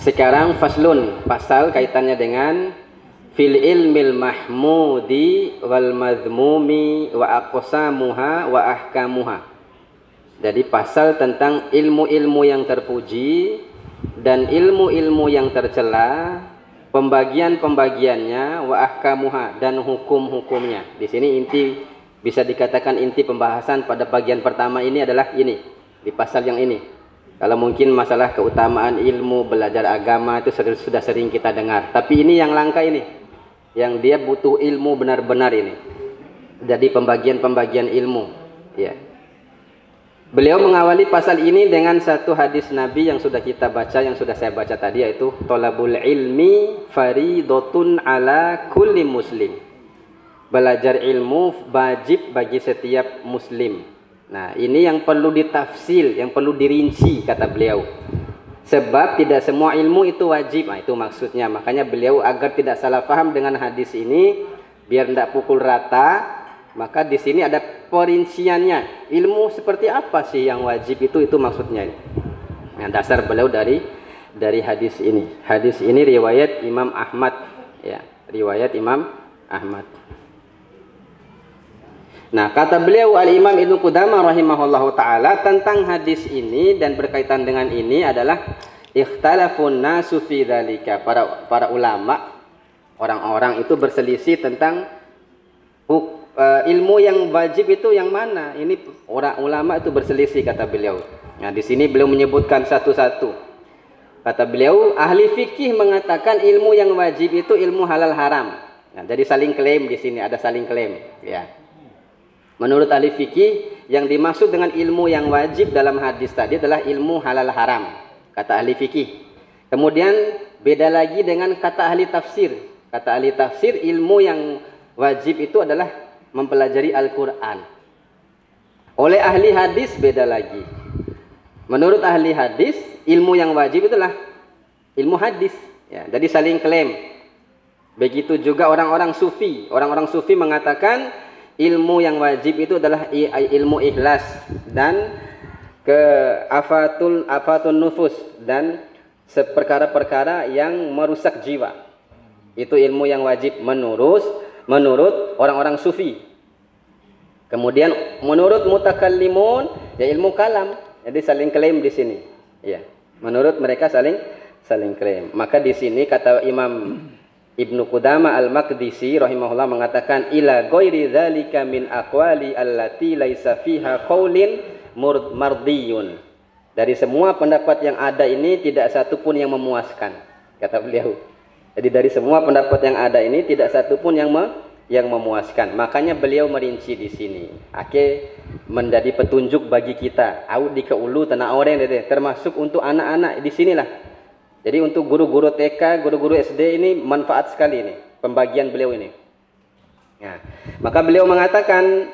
Sekarang faslun, pasal kaitannya dengan fil ilmil mahmudi wal madhmumi wa aqsamuha wa ahkamuha. Jadi pasal tentang ilmu-ilmu yang terpuji dan ilmu-ilmu yang tercela, pembagian-pembagiannya, wa ahkamuha, dan hukum-hukumnya. Di sini inti, bisa dikatakan inti pembahasan pada bagian pertama ini adalah ini, di pasal yang ini. Kalau mungkin masalah keutamaan ilmu, belajar agama itu sudah sering kita dengar. Tapi ini yang langka ini, yang dia butuh ilmu benar-benar ini. Jadi pembagian-pembagian ilmu, ya. Beliau mengawali pasal ini dengan satu hadis Nabi yang sudah kita baca, yang sudah saya baca tadi, yaitu thalabul ilmi faridotun ala kulli muslim. Belajar ilmu wajib bagi setiap muslim. Nah, ini yang perlu ditafsil, yang perlu dirinci, kata beliau. Sebab tidak semua ilmu itu wajib. Nah, itu maksudnya. Makanya beliau agar tidak salah paham dengan hadis ini, biar tidak pukul rata, maka di sini ada perinciannya. Ilmu seperti apa sih yang wajib itu maksudnya. Nah, dasar beliau dari hadis ini. Hadis ini riwayat Imam Ahmad, ya, riwayat Imam Ahmad. Nah, kata beliau Al-Imam Ibnu Qudamah rahimahullahu taala tentang hadis ini dan berkaitan dengan ini adalah ikhtalafun nasu fi dzalika. Para ulama, orang-orang itu berselisih tentang ilmu yang wajib itu yang mana. Ini orang ulama itu berselisih, kata beliau. Nah, di sini beliau menyebutkan satu-satu. Kata beliau, ahli fikih mengatakan ilmu yang wajib itu ilmu halal haram. Nah, jadi saling klaim di sini, ada saling klaim, ya. Menurut ahli fikih, yang dimaksud dengan ilmu yang wajib dalam hadis tadi adalah ilmu halal haram, kata ahli fikih. Kemudian beda lagi dengan kata ahli tafsir. Kata ahli tafsir, ilmu yang wajib itu adalah mempelajari Al-Quran. Oleh ahli hadis beda lagi. Menurut ahli hadis, ilmu yang wajib itulah ilmu hadis, ya. Jadi saling klaim. Begitu juga orang-orang sufi. Orang-orang sufi mengatakan ilmu yang wajib itu adalah ilmu ikhlas dan afatun nufus, dan perkara-perkara yang merusak jiwa. Itu ilmu yang wajib menurut orang-orang sufi. Kemudian menurut mutakallimun, ya ilmu kalam. Jadi saling klaim di sini, ya. Menurut mereka saling klaim. Maka di sini kata Imam Ibnu Qudamah Al-Maqdisi rahimahullah mengatakan ila ghairi dzalika min aqwali allati laisa fiha qaulin mardiyun. Dari semua pendapat yang ada ini tidak satu pun yang memuaskan, kata beliau. Jadi dari semua pendapat yang ada ini tidak satu pun yang memuaskan. Makanya beliau merinci di sini. Menjadi petunjuk bagi kita. Au di keulu tanah orang, termasuk untuk anak-anak di sinilah. Jadi untuk guru-guru TK, guru-guru SD ini manfaat sekali ini pembagian beliau ini. Ya. Maka beliau mengatakan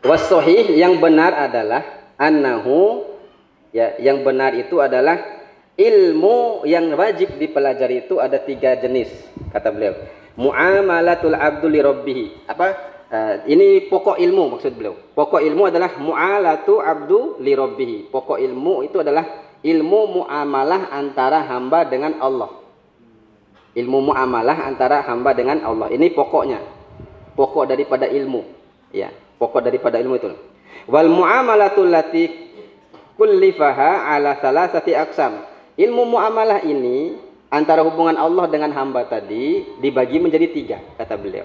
was-shahih, yang benar adalah annahu, ya, yang benar itu adalah ilmu yang wajib dipelajari itu ada 3 jenis, kata beliau. Muamalatul abdu li rabbih. Ini pokok ilmu maksud beliau. Pokok ilmu adalah mu'alatu abdu li rabbih. Pokok ilmu itu adalah ilmu muamalah antara hamba dengan Allah. Ilmu muamalah antara hamba dengan Allah. Ini pokoknya. Pokok daripada ilmu. Ya, pokok daripada ilmu itu. Wal muamalatul lati kullifaha ala salasati aqsam. Ilmu muamalah ini antara hubungan Allah dengan hamba tadi dibagi menjadi 3, kata beliau.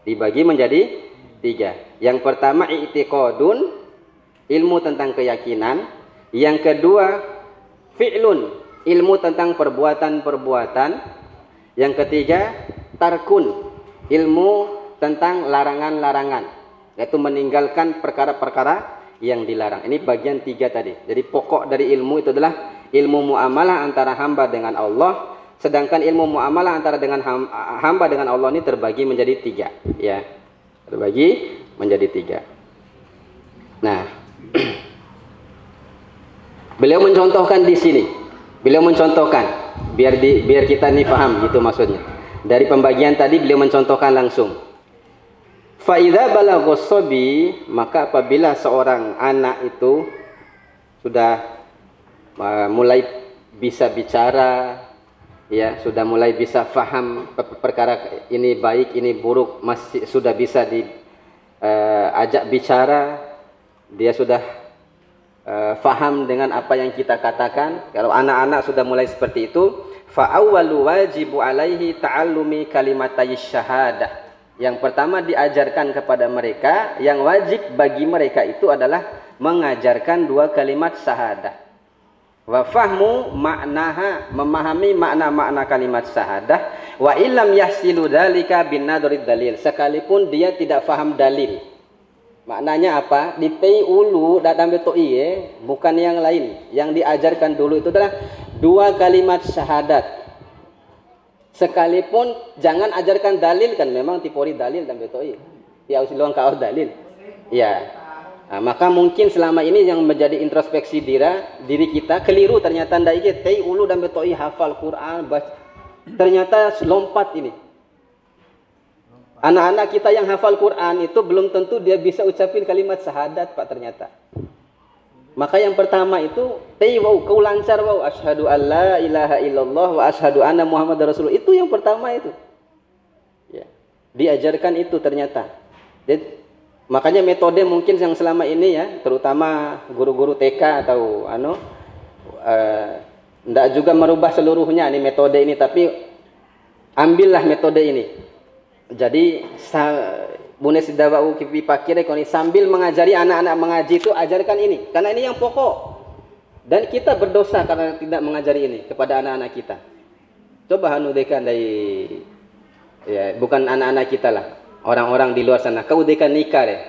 Dibagi menjadi 3. Yang pertama i'tiqadun, ilmu tentang keyakinan. Yang kedua fi'lun, ilmu tentang perbuatan-perbuatan. Yang ketiga tarkun, ilmu tentang larangan-larangan, yaitu meninggalkan perkara-perkara yang dilarang. Ini bagian 3 tadi. Jadi pokok dari ilmu itu adalah ilmu muamalah antara hamba dengan Allah. Sedangkan ilmu muamalah antara dengan hamba dengan Allah ini terbagi menjadi 3, ya. Terbagi menjadi 3. Nah, beliau mencontohkan di sini. Beliau mencontohkan biar kita ini paham gitu maksudnya. Dari pembagian tadi beliau mencontohkan langsung. Fa idza balaghas sabi, maka apabila seorang anak itu sudah mulai bisa bicara, ya sudah mulai bisa faham perkara ini baik ini buruk, masih sudah bisa diajak bicara, dia sudah faham dengan apa yang kita katakan. Kalau anak-anak sudah mulai seperti itu, fa awwalu wajibu alaihi ta'allumi kalimatai syahadah. Yang pertama diajarkan kepada mereka, yang wajib bagi mereka itu adalah mengajarkan dua kalimat syahadah. Wa fahmu maknaha, memahami makna-makna kalimat syahadah. Wa illam yahsilu dzalika bin nadrid dalil, sekalipun dia tidak faham dalil. Maknanya apa? Di tei ulu dan betoi, bukan yang lain. Yang diajarkan dulu itu adalah dua kalimat syahadat. Sekalipun jangan ajarkan dalil, kan memang tipori dalil dan betoi. Ya usilon kau dalil. Ya. Nah, maka mungkin selama ini yang menjadi introspeksi diri kita keliru, ternyata ndak iki tei ulu dan betoi hafal Quran, ternyata lompat ini. Anak-anak kita yang hafal Quran itu belum tentu dia bisa ucapin kalimat syahadat, Pak, ternyata. Maka yang pertama itu tei wau, kau lancar wau, asyhadu alla ilaha illallah wa asyhadu anna muhammadar rasulullah. Itu yang pertama itu. Ya. Diajarkan itu ternyata. Jadi, makanya metode mungkin yang selama ini ya, terutama guru-guru TK atau enggak juga merubah seluruhnya ini metode ini, tapi ambillah metode ini. Jadi Bunes dawau kipi pakir ekoni, sambil mengajari anak-anak mengaji itu ajarkan ini, karena ini yang pokok. Dan kita berdosa karena tidak mengajari ini kepada anak-anak kita. Coba hanudekan dari ya, bukan anak-anak kita lah, orang-orang di luar sana. Kau dekan nikah deh.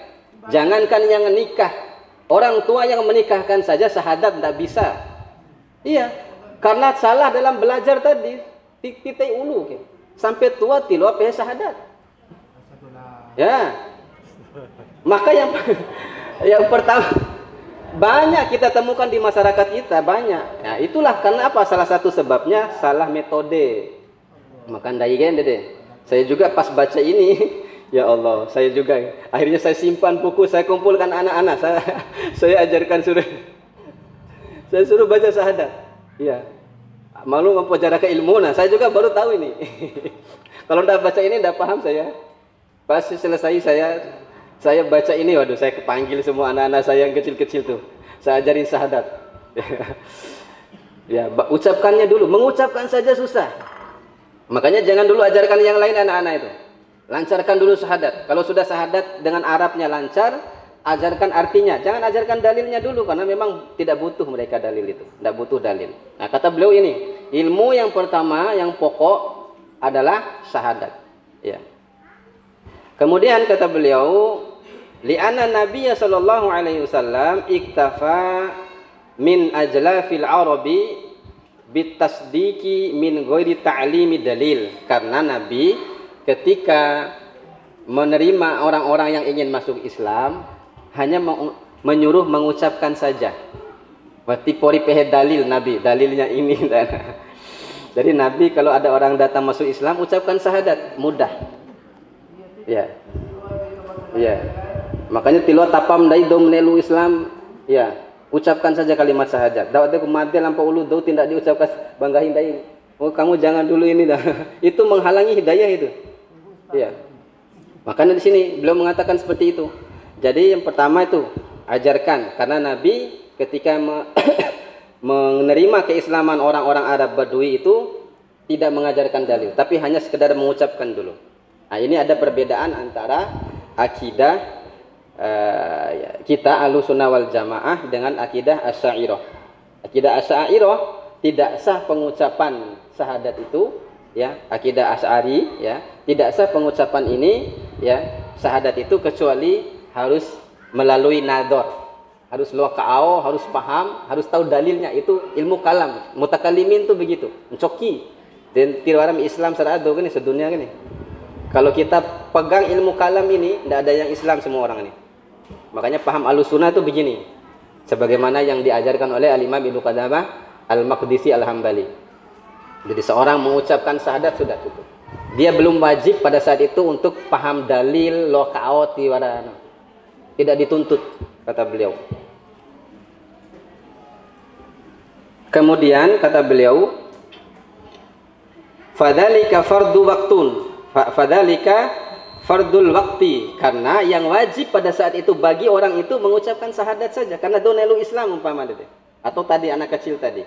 Jangankan yang nikah, orang tua yang menikahkan saja syahadat tidak bisa. Iya, karena salah dalam belajar tadi. Titik ulu sampai tua tilu apa syahadat. Ya, maka yang pertama banyak kita temukan di masyarakat kita banyak. Ya, itulah karena apa? Salah satu sebabnya salah metode. Maka ndaigen deh. Saya juga pas baca ini, ya Allah, saya juga akhirnya saya simpan buku, saya kumpulkan anak-anak, saya ajarkan saya suruh baca syahadat. Iya. Malu mempelajari ilmu, nah saya juga baru tahu ini. Kalau ndak baca ini ndak paham saya. Pas selesai saya baca ini, waduh, saya kepanggil semua anak-anak saya yang kecil-kecil tuh. Saya ajarin syahadat. Ya, ucapkannya dulu. Mengucapkan saja susah. Makanya jangan dulu ajarkan yang lain anak-anak itu. Lancarkan dulu syahadat. Kalau sudah syahadat dengan Arabnya lancar, ajarkan artinya. Jangan ajarkan dalilnya dulu, karena memang tidak butuh mereka dalil itu. Tidak butuh dalil. Nah, kata beliau ini, ilmu yang pertama, yang pokok adalah syahadat. Ya. Kemudian kata beliau, li'anna Nabiya sallallahu alaihi wasallam iktafa min ajlafil arabi bitasdiki min ghairi ta'limi dalil. Karena Nabi ketika menerima orang-orang yang ingin masuk Islam hanya menyuruh mengucapkan saja. Berarti pori pehe dalil Nabi, dalilnya ini. Jadi Nabi kalau ada orang datang masuk Islam ucapkan syahadat, mudah. Ya, ya. Makanya tilo tapam dai do menelu Islam, ya, ucapkan saja kalimat syahadat. Dawat aku mati lampa ulu do tidak diucapkan banggahin dai. Oh, kamu jangan dulu ini dah. Itu menghalangi hidayah itu. Ya. Makanya di sini beliau mengatakan seperti itu. Jadi yang pertama itu ajarkan, karena Nabi ketika menerima keislaman orang-orang Arab Badui itu tidak mengajarkan dalil, tapi hanya sekedar mengucapkan dulu. Nah, ini ada perbedaan antara akidah kita Ahlussunnah wal Jamaah dengan akidah Asy'ariyah. Akidah Asy'ariyah tidak sah pengucapan syahadat itu, ya, akidah Asy'ari, ya, tidak sah pengucapan ini, ya, syahadat itu kecuali harus melalui nador, harus loka'au, harus paham, harus tahu dalilnya. Itu ilmu kalam. Mutakalimin tuh begitu, mencoki. Dan tiwaram Islam sarado gini sedunia gini. Kalau kita pegang ilmu kalam ini, tidak ada yang Islam semua orang ini. Makanya paham Ahlussunnah itu begini. Sebagaimana yang diajarkan oleh Al-Imam Ibnu Qudamah Al-Maqdisi Al-Hambali. Jadi seorang mengucapkan syahadat sudah cukup. Dia belum wajib pada saat itu untuk paham dalil, loka'au, tiwarana. Tidak dituntut, kata beliau. Kemudian kata beliau, fadzalika fardu waktun, fadzalika fardul wakti, karena yang wajib pada saat itu bagi orang itu mengucapkan syahadat saja, karena donelu Islam umpama itu, atau tadi anak kecil tadi.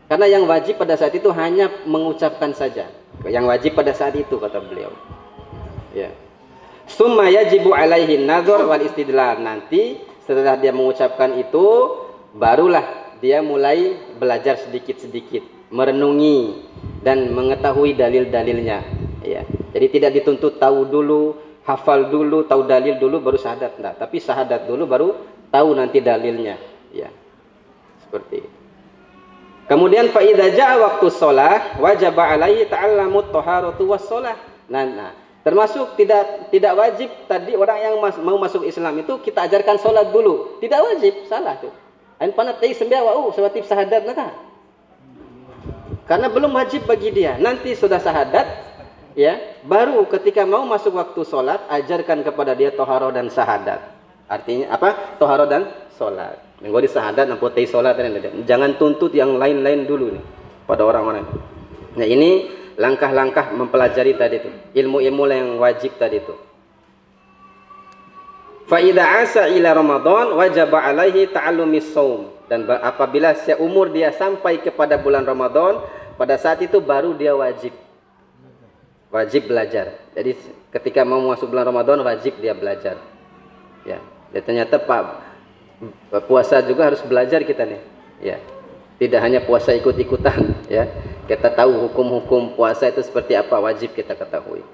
Karena yang wajib pada saat itu hanya mengucapkan saja, yang wajib pada saat itu kata beliau. Ya. Summa yajibu alaihi nazar wal istidlal, nanti setelah dia mengucapkan itu barulah dia mulai belajar sedikit-sedikit, merenungi dan mengetahui dalil-dalilnya. Ya. Jadi tidak dituntut tahu dulu, hafal dulu, tahu dalil dulu baru syahadat, enggak. Tapi syahadat dulu baru tahu nanti dalilnya. Ya. Seperti itu. Kemudian fa idza jaa waktu shalah wajib alaihi ta'allamut thaharatu was shalah. Nah, termasuk tidak wajib tadi orang yang mau masuk Islam itu kita ajarkan salat dulu. Tidak wajib, salah tuh. Ain panat teh sembiah wau sawatib syahadat nata. Karena belum wajib bagi dia. Nanti sudah syahadat, ya, baru ketika mau masuk waktu salat ajarkan kepada dia thaharah dan syahadat. Artinya apa? Thaharah dan salat. Menggodi syahadat nampu teh salat, jangan tuntut yang lain-lain dulu nih pada orang-orang. Nah, ini langkah-langkah mempelajari tadi itu, ilmu-ilmu yang wajib tadi itu. Fa idza asa ila Ramadan wajaba alaihi ta'allumis shaum, dan apabila seumur dia sampai kepada bulan Ramadan, pada saat itu baru dia wajib belajar. Jadi ketika mau masuk bulan Ramadan wajib dia belajar. Ya, dan ternyata puasa juga harus belajar kita nih. Ya. Tidak hanya puasa ikut-ikutan, ya. Kita tahu hukum-hukum puasa itu seperti apa, wajib kita ketahui.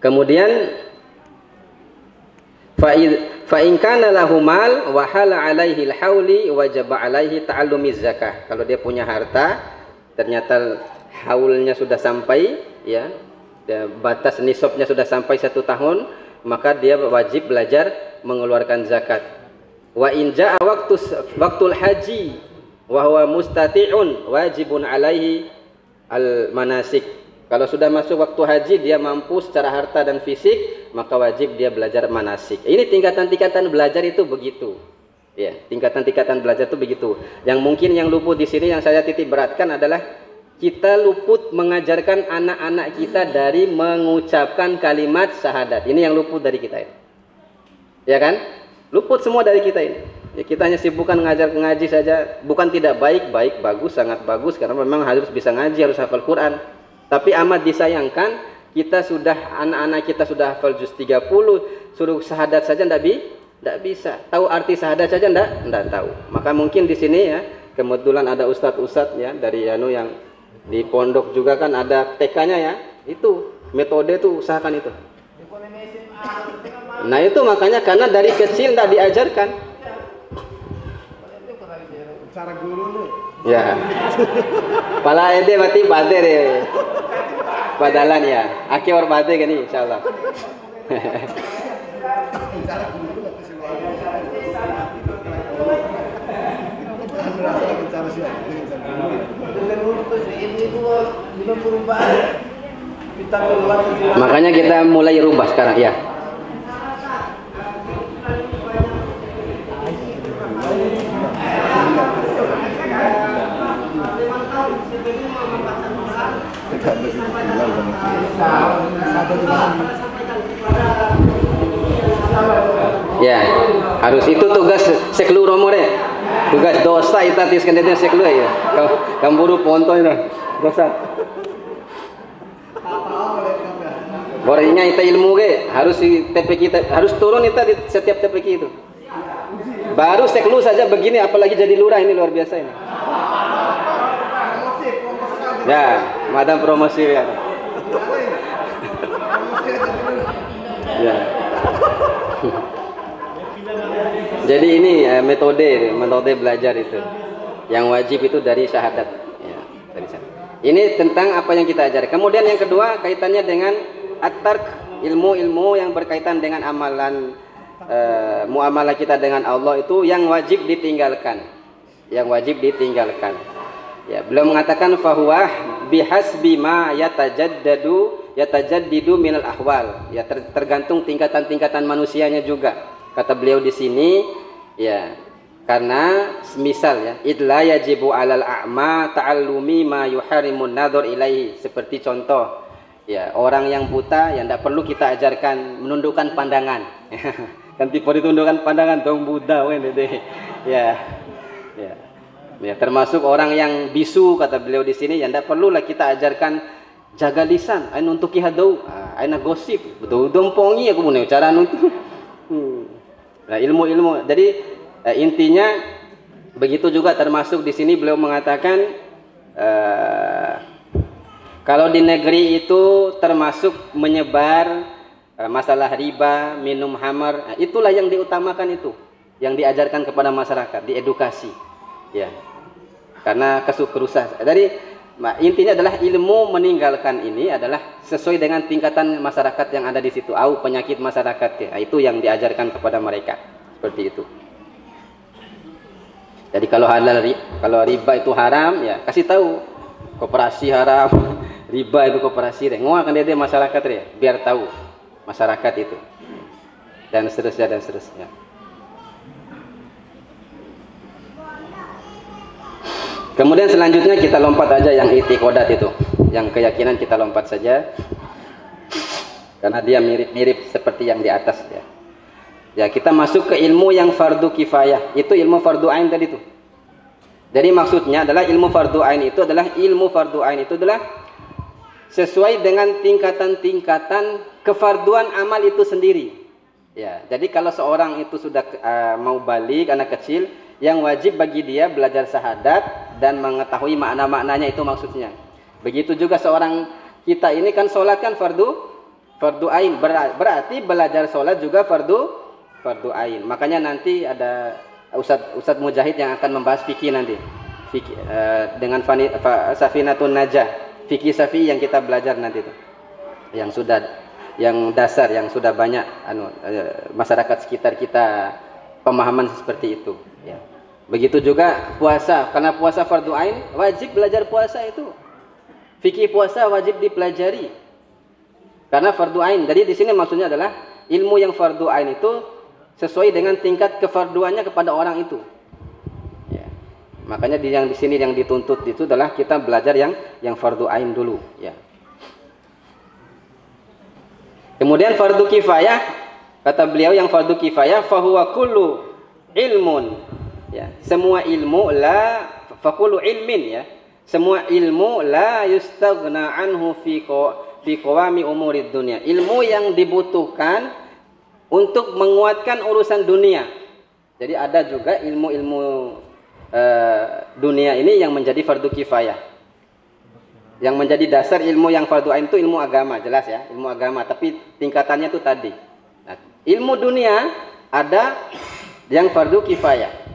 Kemudian fa in kana lahu mal wa hala alaihi al-hauli wajib alaihi ta'allumiz zakah. Kalau dia punya harta, ternyata haulnya sudah sampai, ya. Batas nisabnya sudah sampai 1 tahun, maka dia wajib belajar mengeluarkan zakat. Wa in jaa waqtul haji wa huwa mustati'un wajibun alaihi al manasik. Kalau sudah masuk waktu haji dia mampu secara harta dan fisik, maka wajib dia belajar manasik. Ini tingkatan-tingkatan belajar itu begitu. Ya, tingkatan-tingkatan belajar itu begitu. Yang mungkin yang luput di sini yang saya titik beratkan adalah kita luput mengajarkan anak-anak kita dari mengucapkan kalimat syahadat. Ini yang luput dari kita ini. Ya kan? Luput semua dari kita ini. Ya, kita hanya sibukkan ngaji saja. Bukan tidak baik, bagus, sangat bagus, karena memang harus bisa ngaji, harus hafal Quran. Tapi amat disayangkan kita sudah, anak-anak kita sudah hafal juz 30, suruh syahadat saja tidak bisa. Tahu arti syahadat saja tidak tahu. Maka mungkin di sini, ya, kebetulan ada ustadz-ustadz, ya, dari yang di pondok juga kan ada TK-nya, ya. Itu metode itu usahakan itu. Nah itu makanya karena dari kecil tidak diajarkan. Cara guru nih. Ya. Pala ede berarti bade deh. Badalan ya. Aki or bade kan nih insyaallah. Cara guru berarti makanya kita mulai rubah sekarang, ya. Ya, harus itu tugas seklu romore. Tugas dosa itu tiskennya seklu ya. Kamburu ponto itu dosa. Borenya itu ilmu ke harus di TPK kita harus turun itu di setiap TPK itu. Baru seklu saja begini, apalagi jadi lurah, ini luar biasa ini. Ya, madam promosi ya. Ya. Jadi ini metode belajar itu. Yang wajib itu dari syahadat. Ya, dari syahadat. Ini tentang apa yang kita ajar. Kemudian yang kedua kaitannya dengan at-tark, ilmu-ilmu yang berkaitan dengan amalan muamalah kita dengan Allah itu yang wajib ditinggalkan. Yang wajib ditinggalkan. Ya, beliau mengatakan fahuwa bihasbi ma yatajaddidu minal ahwal. Ya, tergantung tingkatan-tingkatan manusianya juga. Kata beliau di sini, ya, Karena misal ya, idla yajibu 'alal a'ma ta'allumi ma yuharimun nadhar ilaihi. Seperti contoh, ya, orang yang buta yang tidak perlu kita ajarkan menundukkan pandangan. Kan tipe ditundukkan pandangan dong Buddha ya. Ya. Ya, termasuk orang yang bisu kata beliau di sini yang tidak perlulah kita ajarkan jaga lisan, ain untuk kihadau, ain gosip, betul dompongi aku punya cara untuk. Nah, ilmu-ilmu. Jadi intinya begitu juga termasuk di sini beliau mengatakan kalau di negeri itu termasuk menyebar masalah riba, minum khamar, itulah yang diutamakan itu, yang diajarkan kepada masyarakat, diedukasi, ya. Karena kerusakan. Jadi intinya adalah ilmu meninggalkan ini adalah sesuai dengan tingkatan masyarakat yang ada di situ, au penyakit masyarakat, ya. Itu yang diajarkan kepada mereka, seperti itu. Jadi kalau riba itu haram, ya kasih tahu koperasi haram, riba itu koperasi, ngoakan dia masyarakat ya, biar tahu masyarakat itu, dan seterusnya dan seterusnya. Kemudian selanjutnya kita lompat aja yang i'tiqadat itu, yang keyakinan kita lompat saja, karena dia mirip-mirip seperti yang di atas ya. Ya, kita masuk ke ilmu yang fardu kifayah. Itu ilmu fardu ain tadi tuh. Jadi maksudnya adalah ilmu fardu ain itu adalah sesuai dengan tingkatan-tingkatan kefarduan amal itu sendiri. Ya, jadi kalau seorang itu sudah mau balik, anak kecil, yang wajib bagi dia belajar syahadat dan mengetahui makna-maknanya, itu maksudnya. Begitu juga seorang kita ini kan sholat kan fardu ain, berarti belajar sholat juga fardu ain. Makanya nanti ada Ustadz Mujahid yang akan membahas fikih nanti. Fikih, dengan Safinatun Najah, fikih Safi yang kita belajar nanti itu. Yang dasar, yang sudah banyak masyarakat sekitar kita pemahaman seperti itu, ya. Begitu juga puasa, karena puasa fardu ain, wajib belajar puasa itu. Fikih puasa wajib dipelajari. Karena fardu ain. Jadi di sini maksudnya adalah ilmu yang fardu ain itu sesuai dengan tingkat kefarduannya kepada orang itu. Ya. Makanya di sini yang dituntut itu adalah kita belajar yang fardu ain dulu. Ya. Kemudian fardu kifayah, kata beliau yang fardu kifayah, fahuwa kullu ilmun. Ya. Semua ilmu fakulu ilmin ya. Semua ilmu la yustaghna anhu fi qawami umurid dunia. Ilmu yang dibutuhkan untuk menguatkan urusan dunia. Jadi ada juga ilmu-ilmu dunia ini yang menjadi fardu kifayah. Yang menjadi dasar ilmu yang fardu ain itu ilmu agama, jelas ya, ilmu agama. Tapi tingkatannya itu tadi. Nah, ilmu dunia ada yang fardu kifayah.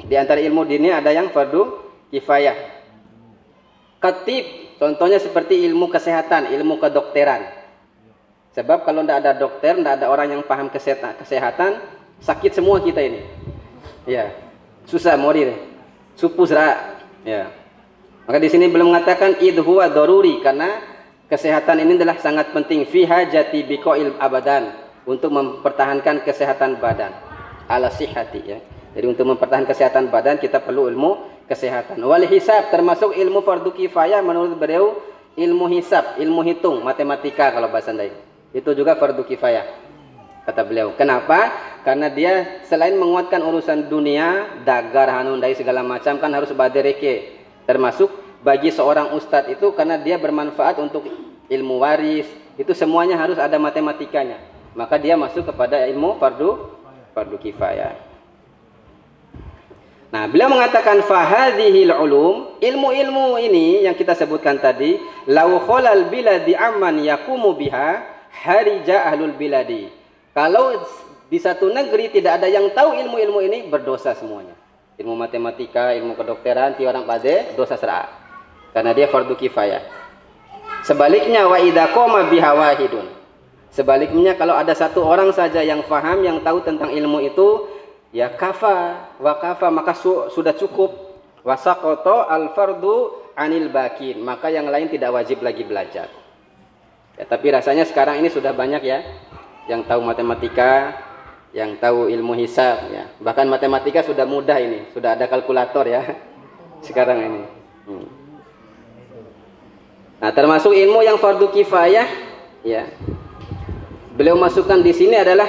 Di antara ilmu dunia ada yang fardu kifayah. Khatib, contohnya seperti ilmu kesehatan, ilmu kedokteran. Sebab kalau tidak ada dokter, tidak ada orang yang paham kesehatan, sakit semua kita ini. Ya, susah morir, supusra. Ya. Maka di sini belum mengatakan idhuwa daruri, karena kesehatan ini adalah sangat penting. Fiha jati biqail abadan, untuk mempertahankan kesehatan badan. Ala sihhati ya. Jadi untuk mempertahankan kesehatan badan kita perlu ilmu kesehatan. Wal hisab termasuk ilmu fardu kifayah menurut beliau, ilmu hisab, ilmu hitung, matematika kalau bahasa Sunda. Itu juga fardu kifayah, kata beliau. Kenapa? Karena dia selain menguatkan urusan dunia, dagar, hanundai segala macam, kan harus badereke. Termasuk bagi seorang ustadz itu, karena dia bermanfaat untuk ilmu waris, itu semuanya harus ada matematikanya. Maka dia masuk kepada ilmu fardu kifayah. Nah, beliau mengatakan fahadhil ulum, ilmu-ilmu ini yang kita sebutkan tadi, lau khalal biladi amman yaqumu biha harija ahlul biladi. Kalau di satu negeri tidak ada yang tahu ilmu-ilmu ini, berdosa semuanya. Ilmu matematika, ilmu kedokteran, ti orang pade dosa serah. Karena dia fardu kifayah. Sebaliknya wa idza qama biha wahidun. Sebaliknya kalau ada satu orang saja yang faham, yang tahu tentang ilmu itu, ya kafa wa kafa, maka sudah cukup. Wa saqata al fardu anil bakin, maka yang lain tidak wajib lagi belajar. Ya, tapi rasanya sekarang ini sudah banyak ya yang tahu matematika, yang tahu ilmu hisab ya. Bahkan matematika sudah mudah ini, sudah ada kalkulator ya sekarang ini. Nah, termasuk ilmu yang fardu kifayah ya. Beliau masukkan di sini adalah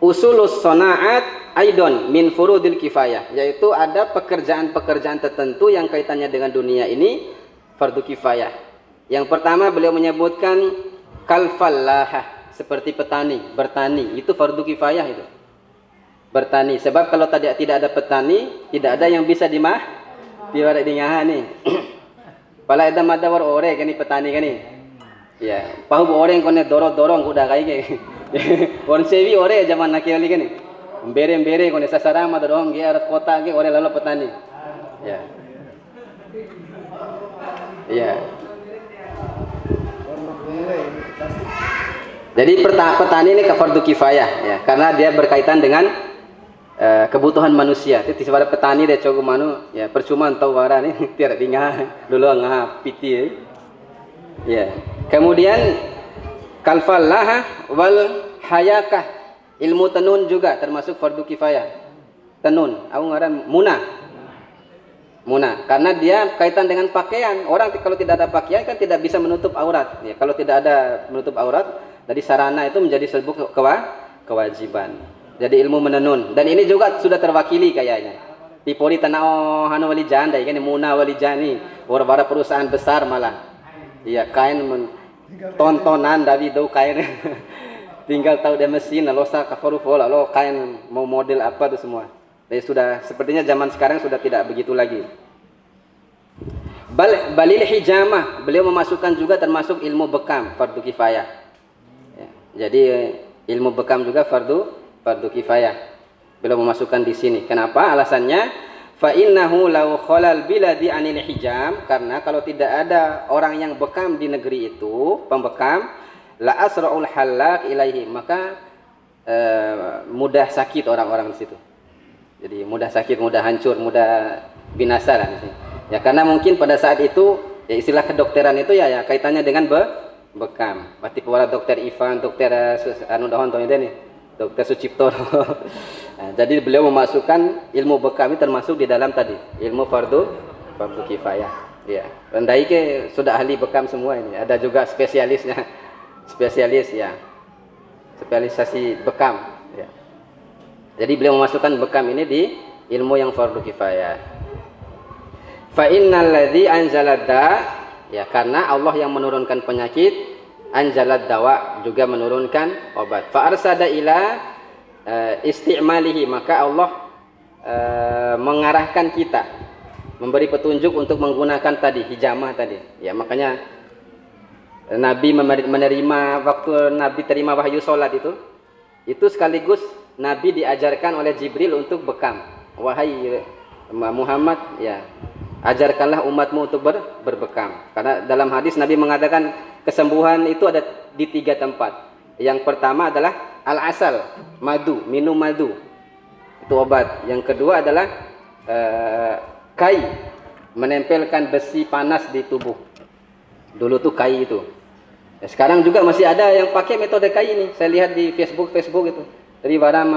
usulus shanaat aidon min furudil kifayah, yaitu ada pekerjaan-pekerjaan tertentu yang kaitannya dengan dunia ini fardu kifayah. Yang pertama beliau menyebutkan kalfallah, seperti petani, bertani, itu fardu kifayah itu. Bertani, sebab kalau tidak ada petani, tidak ada yang bisa diwarak dingahan nih. Pala ada madawar ore kan petani kan nih. Ya, pahu orang kone dorong kuda kayak gitu. Orang sewi ore zaman nakali kan nih. Bere kone sasarama dorong ge arat kota ge ore lalu petani. Ya. Ya. Jadi petani ini fardu kifayah ya, karena dia berkaitan dengan kebutuhan manusia. Jadi sebagai petani dia coba manu ya percuma tahu wara nih tiada dingah dulu ngah piti ya. Kemudian kalfalah wal hayakah, ilmu tenun juga termasuk fardu kifayah. Tenun, aku ngaran Muna, karena dia kaitan dengan pakaian. Orang kalau tidak ada pakaian kan tidak bisa menutup aurat. Ya, kalau tidak ada menutup aurat, jadi sarana itu menjadi sebuah kewajiban. Jadi ilmu menenun, dan ini juga sudah terwakili kayaknya. Di Polri tanah hanu wali janda, kan Muna wali jani, orang perusahaan besar malah. Iya kain tontonan dari do kain. Tinggal tahu dia mesin, lalu sa kafarufola, lalu kain mau model apa itu semua. Jadi sudah sepertinya zaman sekarang sudah tidak begitu lagi. Balil hijamah, beliau memasukkan juga termasuk ilmu bekam fardu kifayah. Ya, jadi ilmu bekam juga fardu kifayah. Beliau memasukkan di sini. Kenapa? Alasannya fa innahu law khalal biladi anil hijam, karena kalau tidak ada orang yang bekam di negeri itu, pembekam, la asraul halak ilaihi, maka mudah sakit orang-orang di situ. Jadi mudah sakit, mudah hancur, mudah binasa lah misalnya. Ya karena mungkin pada saat itu ya istilah kedokteran itu ya kaitannya dengan bekam. Berarti para dokter Ivan, dokter anu dahon ini, dokter Sucipto. Nah, jadi beliau memasukkan ilmu bekam itu termasuk di dalam tadi ilmu fardu kifayah. Ya, rendai ke sudah ahli bekam semua ini. Ada juga spesialisnya, ya, spesialisasi bekam. Ya. Jadi beliau memasukkan bekam ini di ilmu yang fardu kifayah. Fa innal ladzi anzalad da, ya karena Allah yang menurunkan penyakit, anzalad dawa juga menurunkan obat. Fa arsada ila istimalihi, maka Allah mengarahkan kita, memberi petunjuk untuk menggunakan tadi hijamah tadi. Ya makanya Nabi menerima waktu Nabi terima wahyu salat itu sekaligus Nabi diajarkan oleh Jibril untuk bekam. Wahai Muhammad, ya, ajarkanlah umatmu untuk berbekam. Karena dalam hadis Nabi mengatakan kesembuhan itu ada di 3 tempat. Yang pertama adalah al-asal, madu, minum madu. Itu obat. Yang kedua adalah kai, menempelkan besi panas di tubuh. Dulu tuh kai itu. Ya, sekarang juga masih ada yang pakai metode kai ini. Saya lihat di Facebook itu. Jadi barang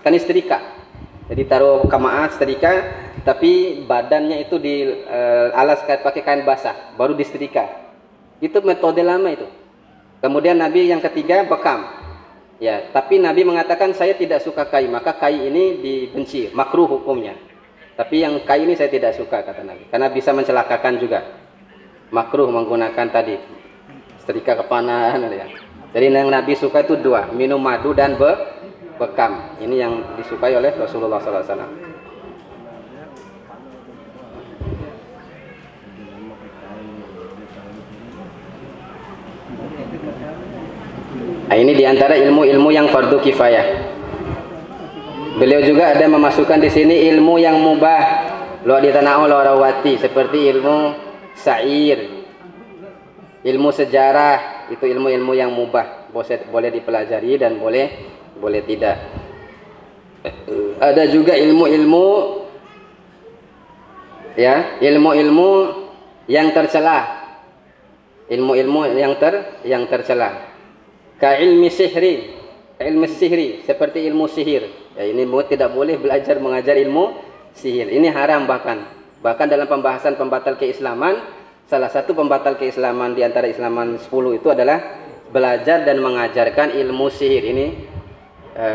kanistrika. Jadi taruh kamaat setrika, tapi badannya itu di alas pakai kain basah, baru disetrika. Itu metode lama itu. Kemudian Nabi yang ketiga bekam. Ya, tapi Nabi mengatakan saya tidak suka kai, maka kai ini dibenci, makruh hukumnya. Tapi yang kai ini saya tidak suka kata Nabi, karena bisa mencelakakan juga. Makruh menggunakan tadi setrika kepanahan ya. Jadi yang Nabi suka itu 2, minum madu dan bekam. Ini yang disukai oleh Rasulullah SAW. Nah, ini diantara ilmu-ilmu yang fardu kifayah. Beliau juga ada memasukkan di sini ilmu yang mubah, lo di tanah rawati, seperti ilmu syair, ilmu sejarah, itu ilmu-ilmu yang mubah, boleh dipelajari dan boleh tidak. Ada juga ilmu-ilmu ya, ilmu-ilmu yang tercela. Ilmu-ilmu yang tercela. Ka ilmi sihri, ilmu sihri, seperti ilmu sihir. Ya, ini tidak boleh belajar mengajar ilmu sihir. Ini haram bahkan. Bahkan dalam pembahasan pembatal keislaman, salah satu pembatal keislaman di antara Islaman 10 itu adalah belajar dan mengajarkan ilmu sihir. Ini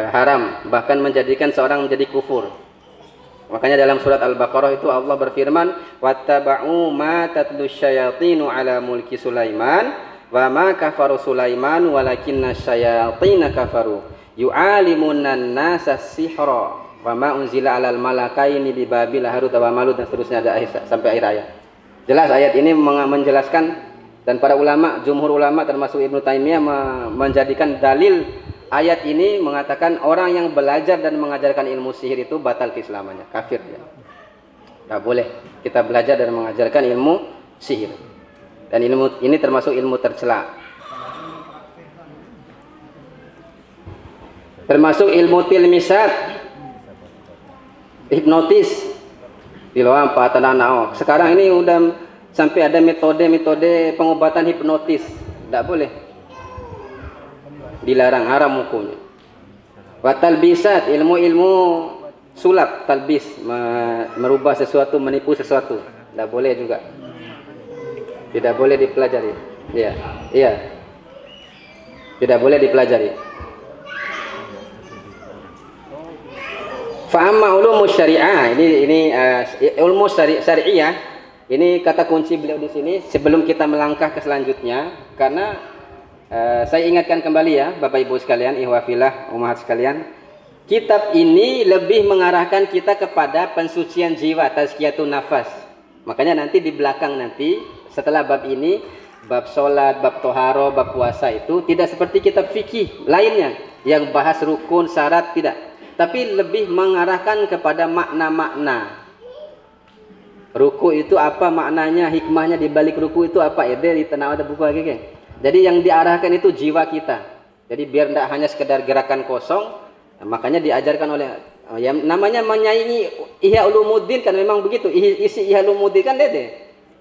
haram, bahkan menjadikan seorang menjadi kufur. Makanya dalam surat Al-Baqarah itu Allah berfirman, "Wattaba'u ma tatlu syayatinu ala mulki Sulaiman wa ma kafaru Sulaiman walakinna syayatina kafaru yu'alimunan nasa sihra wa ma unzila 'alal malakaini bi Babil Harut wa Marut," dan seterusnya sampai akhir ayat. Jelas ayat ini menjelaskan, dan para ulama, jumhur ulama termasuk Ibnu Taimiyah menjadikan dalil ayat ini mengatakan orang yang belajar dan mengajarkan ilmu sihir itu batal keislamannya, kafir ya. Tidak boleh kita belajar dan mengajarkan ilmu sihir. Dan ilmu ini termasuk ilmu tercela. Termasuk ilmu tilmisat, hipnotis. Sekarang ini udah sampai ada metode pengobatan hipnotis. Tidak boleh. Dilarang, haram hukumnya. Wa talbisat, ilmu-ilmu sulap, talbis, merubah sesuatu, menipu sesuatu, tidak boleh juga. Tidak boleh dipelajari. Iya, iya. Tidak boleh dipelajari. Fa amma ulumus syariah, ini ilmu syariah. Ini kata kunci beliau di sini sebelum kita melangkah ke selanjutnya, karena saya ingatkan kembali ya Bapak Ibu sekalian, ihwafillah, ummahat sekalian, kitab ini lebih mengarahkan kita kepada pensucian jiwa, tazkiyatun nafas. Makanya nanti di belakang nanti setelah bab ini, bab sholat, bab toharo, bab puasa itu tidak seperti kitab fikih lainnya yang bahas rukun, syarat, tidak, tapi lebih mengarahkan kepada makna-makna. Ruku itu apa maknanya, hikmahnya di balik ruku itu apa? Di tanah ada buku lagi kan? Jadi yang diarahkan itu jiwa kita. Jadi biar tidak hanya sekedar gerakan kosong, makanya diajarkan oleh yang namanya menyaingi Ihya Ulumuddin kan memang begitu. Isi Ihya Ulumuddin kan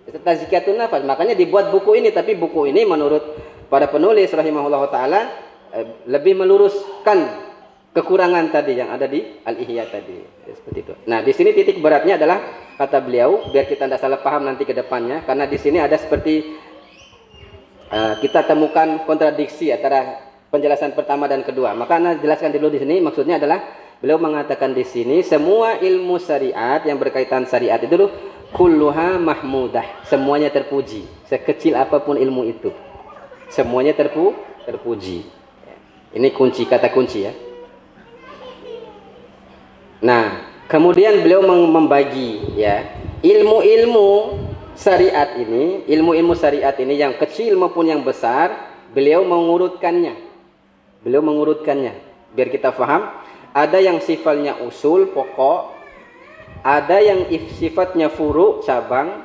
tazkiyatun nafas. Makanya dibuat buku ini, tapi buku ini menurut para penulis rahimahullah taala lebih meluruskan kekurangan tadi yang ada di Al-Ihya tadi. Seperti itu. Nah, di sini titik beratnya adalah kata beliau, biar kita tidak salah paham nanti ke depannya, karena di sini ada seperti kita temukan kontradiksi antara penjelasan pertama dan kedua. Maka Anda jelaskan dulu di sini. Maksudnya adalah beliau mengatakan di sini semua ilmu syariat yang berkaitan syariat itu kulluha mahmudah, semuanya terpuji. Sekecil apapun ilmu itu, semuanya terpuji. Ini kunci, kata kunci ya. Nah, kemudian beliau membagi ya ilmu-ilmu syariat ini, ilmu-ilmu syariat ini yang kecil maupun yang besar, beliau mengurutkannya. Beliau mengurutkannya biar kita paham. Ada yang sifatnya usul, pokok, ada yang sifatnya furu, cabang,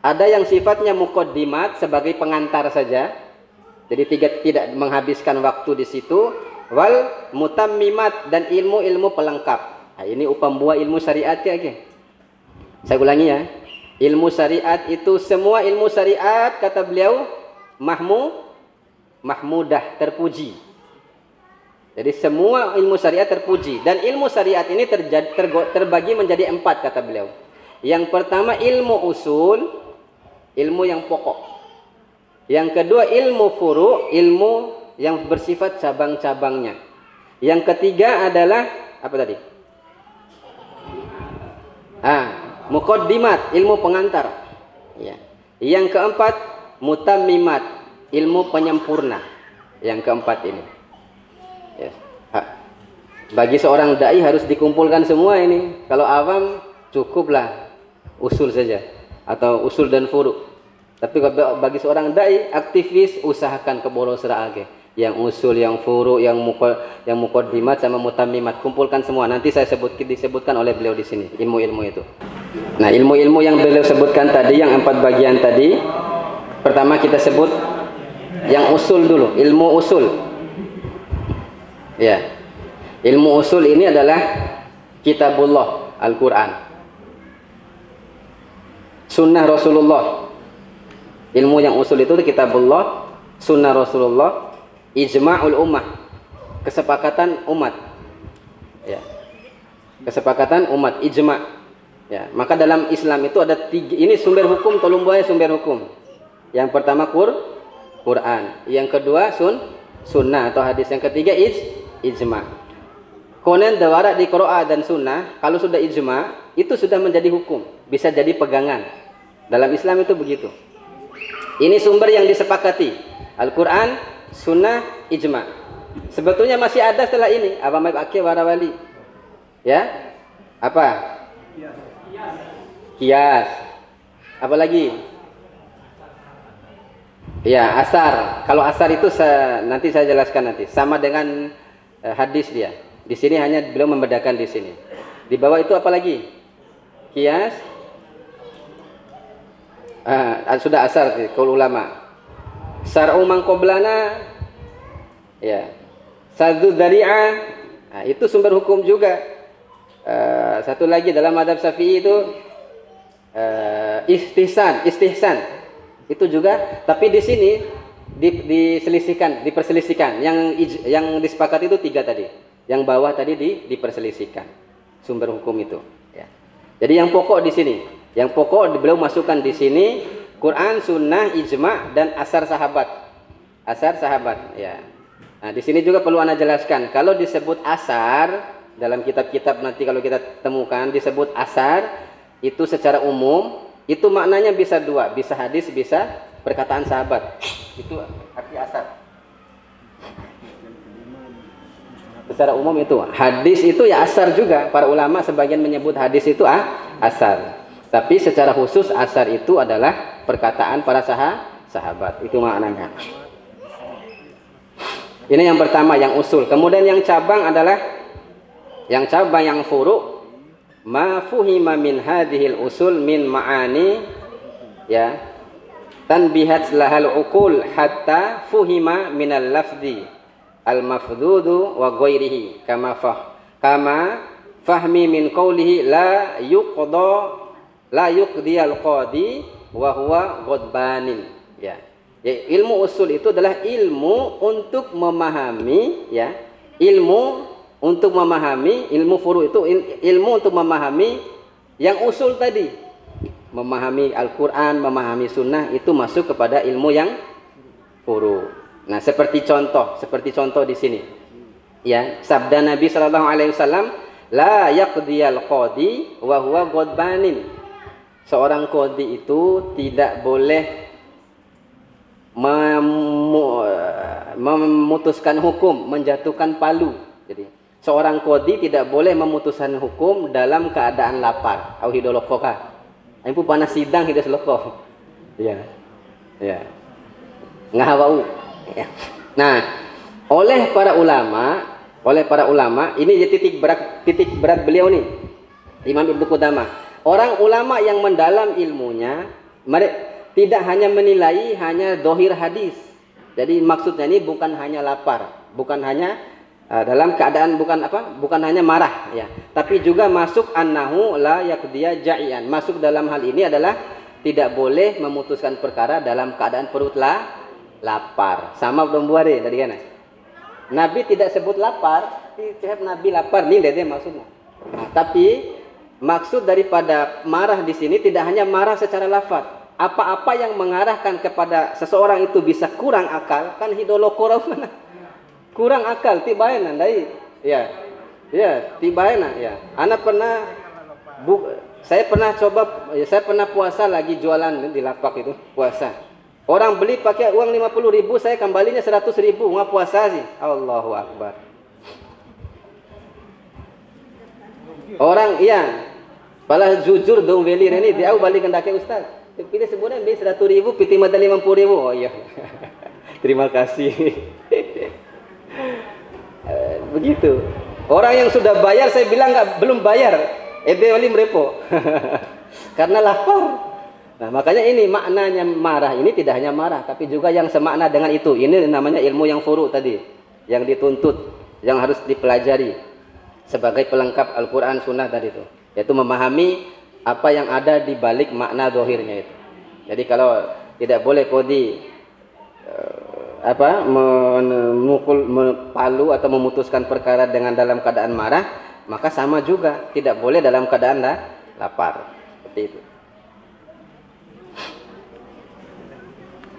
ada yang sifatnya muqaddimat sebagai pengantar saja. Jadi tidak menghabiskan waktu di situ. Wal mutammimat, dan ilmu-ilmu pelengkap. Nah, ini pembuah ilmu syariat ya. Saya ulangi ya. Ilmu syariat itu semua ilmu syariat kata beliau mahmudah, terpuji. Jadi semua ilmu syariat terpuji, dan ilmu syariat ini terbagi menjadi 4 kata beliau. Yang pertama ilmu usul, ilmu yang pokok. Yang kedua ilmu furu, ilmu yang bersifat cabang-cabangnya. Yang ketiga adalah apa tadi? Muqaddimat, ilmu pengantar. Ya. Yang keempat mutammimat, ilmu penyempurna. Yang keempat ini. Ya. Bagi seorang dai harus dikumpulkan semua ini. Kalau awam cukuplah usul saja atau usul dan furu. Tapi bagi seorang dai aktivis usahakan ke boros raage. Yang usul, yang furu, yang muqaddimat sama mutammimat, kumpulkan semua. Nanti saya disebutkan oleh beliau di sini ilmu-ilmu itu. Nah, ilmu-ilmu yang beliau sebutkan tadi, yang 4 bagian tadi, pertama kita sebut yang usul dulu, ilmu usul. Ya, ilmu usul ini adalah kitabullah, Al-Quran, sunnah Rasulullah. Ilmu yang usul itu kitabullah, sunnah Rasulullah, ijma'ul ummah, kesepakatan umat. Ya. Kesepakatan umat, ijma. Ya, maka dalam Islam itu ada tiga, ini sumber hukum, tolong buaya sumber hukum. Yang pertama Quran, yang kedua sunnah atau hadis, yang ketiga ijma. Konen dawara di Quran dan sunnah, kalau sudah ijma itu sudah menjadi hukum, bisa jadi pegangan. Dalam Islam itu begitu. Ini sumber yang disepakati, Al-Quran, sunnah, ijma. Sebetulnya masih ada setelah ini, apa mabaki warawali, ya, apa? Kias. Apa lagi? Ya, asar. Kalau asar itu nanti saya jelaskan nanti. Sama dengan hadis dia. Di sini hanya belum membedakan di sini. Di bawah itu apa lagi? Kias. Sudah asar kalau ulama. Syar'u man qablana. Ya. Saddu dzari'ah. Nah, itu sumber hukum juga. Satu lagi dalam mazhab Syafi'i itu istihsan itu juga, tapi di sini diperselisihkan. Yang disepakati itu tiga tadi, yang bawah tadi diperselisihkan sumber hukum itu. Ya. Jadi yang pokok di sini, yang pokok beliau masukkan di sini Quran, Sunnah, ijma dan asar sahabat. Ya. Nah di sini juga perlu anda jelaskan. Kalau disebut asar dalam kitab-kitab nanti kalau kita temukan disebut asar itu secara umum itu maknanya bisa dua, bisa hadis, bisa perkataan sahabat. Itu arti asar. Secara umum itu hadis itu ya asar juga. Para ulama sebagian menyebut hadis itu asar. Tapi secara khusus asar itu adalah perkataan para sahabat. Itu maknanya. Ini yang pertama, yang usul. Kemudian yang cabang adalah yang furu'. Ma fuhima min hadhil usul min ma'ani, ya, tanbihat lahal uqul hatta fuhima minal lafzi al mafdudu wa ghairihi kama fahmi min qawlihi la yuqdi al qadi wa huwa ghadbanin. Ya. Ilmu usul itu adalah ilmu untuk memahami, ya, ilmu furu itu ilmu untuk memahami yang usul tadi. Memahami Al-Quran, memahami sunnah itu masuk kepada ilmu yang furu. Nah, seperti contoh di sini. Ya, sabda Nabi sallallahu alaihi wasallam, la yaqdiyal qadi wa huwa ghadbanin. Seorang qadi itu tidak boleh memutuskan hukum, menjatuhkan palu. Jadi seorang qadi tidak boleh memutuskan hukum dalam keadaan lapar. Au hidolokoka. Itu panas sidang hidas loko. Ya. Ya. Ngahawau. Ya. Nah, oleh para ulama, ini titik berat beliau nih. Imam Ibnu Qudamah. Orang ulama yang mendalam ilmunya, mereka tidak hanya menilai hanya dohir hadis. Jadi maksudnya ini bukan hanya lapar, bukan hanya dalam keadaan bukan hanya marah, ya, tapi juga masuk annahu la yaqdiya ja'ian. Masuk dalam hal ini adalah tidak boleh memutuskan perkara dalam keadaan perut lapar. Sama belum buare tadi kan. Nabi tidak sebut lapar, tapi Nabi lapar nih dia maksudnya. Nah, tapi maksud daripada marah di sini tidak hanya marah secara lafaz. Apa-apa yang mengarahkan kepada seseorang itu bisa kurang akal, kan hidolokora mana? Kurang akal tibaena dai. Ya. Ya, tibaena ya. Saya pernah puasa lagi jualan di lapak itu, puasa. Orang beli pakai uang 50.000, saya kembalinya 100.000, nggak puasa sih. Allahu Akbar. Orang iya. Pala jujur dong beli ini dia balik kendake Ustaz. Pilih sebenarnya beli 100.000, piti mata 50.000. Oh iya. Terima kasih. Begitu. Orang yang sudah bayar saya bilang belum bayar. Ede wali merepo. Karena lapar. Nah, makanya ini maknanya marah ini tidak hanya marah tapi juga yang semakna dengan itu. Ini namanya ilmu yang furu tadi, yang dituntut, yang harus dipelajari sebagai pelengkap Al-Qur'an Sunnah tadi itu. Yaitu memahami apa yang ada di balik makna zahirnya itu. Jadi kalau tidak boleh qadi memukul, palu atau memutuskan perkara dengan dalam keadaan marah, maka sama juga tidak boleh dalam keadaan lapar. Seperti itu.